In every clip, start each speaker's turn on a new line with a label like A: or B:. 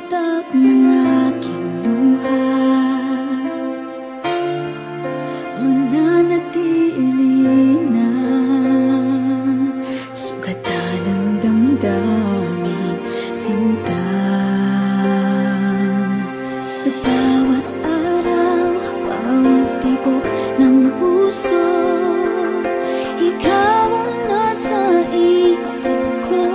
A: watak ng aking luha, mananatili ng sugatan ng damdaming sinta. Sa bawat araw, bawat tibok ng puso, ikaw ang nasa isip ko.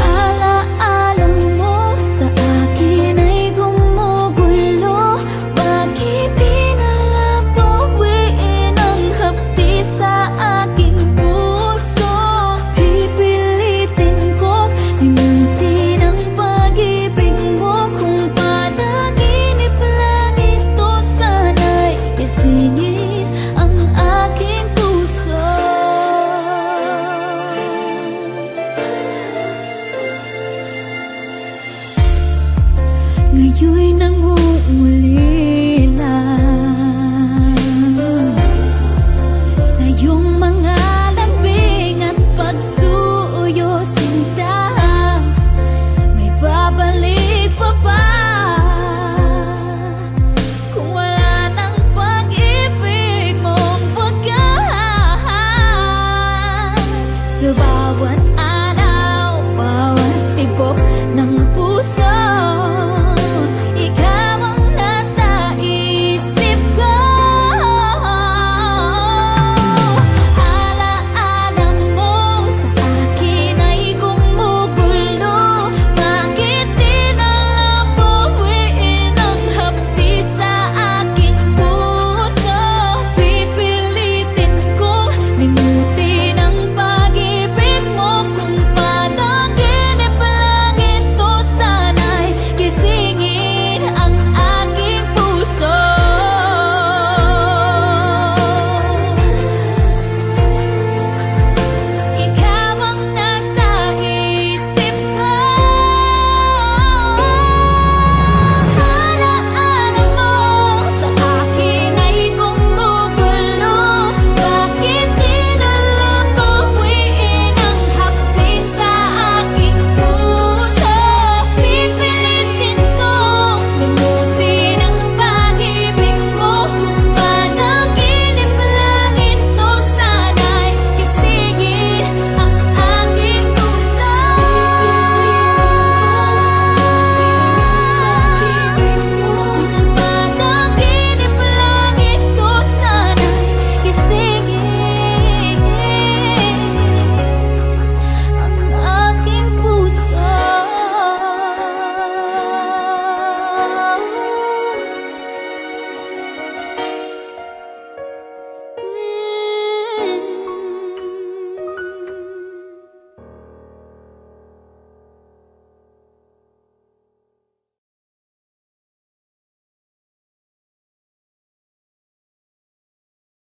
A: Alaala mo sa akin ay gumugulo. Bakit di nalang bawiin ang hapdi sa aking puso? Pipilitin ko limutin ang pag-ibig mo. Kung panaginip lang ito, sana'y isingin ang aking puso. Ngayon'y nangungulila sa iyong mga lambing at pagsuyo, sinta. May babalik pa ba kung wala ng pag-ibig mong wagas? Sa bawat